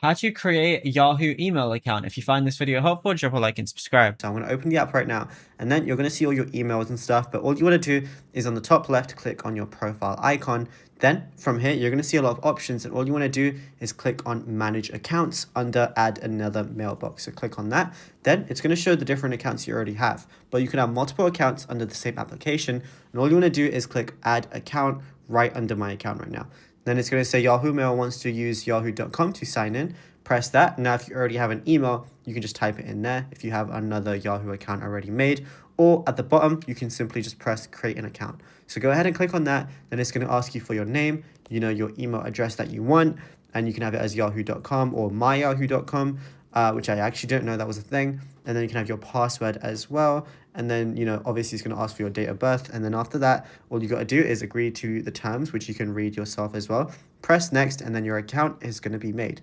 How to create a Yahoo email account. If you find this video helpful, drop a like and subscribe. So I'm going to open the app right now, and then you're going to see all your emails and stuff. But all you want to do is on the top left, click on your profile icon. Then from here, you're going to see a lot of options, and all you want to do is click on manage accounts under add another mailbox. So click on that. Then it's going to show the different accounts you already have, but you can have multiple accounts under the same application. And all you want to do is click add account right under my account right now. Then it's going to say Yahoo Mail wants to use yahoo.com to sign in. Press that. Now, if you already have an email, you can just type it in there if you have another Yahoo account already made. Or at the bottom, you can simply just press create an account. So go ahead and click on that. Then it's going to ask you for your name, your email address that you want. And you can have it as yahoo.com or myyahoo.com, which I actually didn't know that was a thing. And then you can have your password as well. And then, obviously it's going to ask for your date of birth. And then after that, all you got to do is agree to the terms, which you can read yourself as well. Press next, and then your account is going to be made.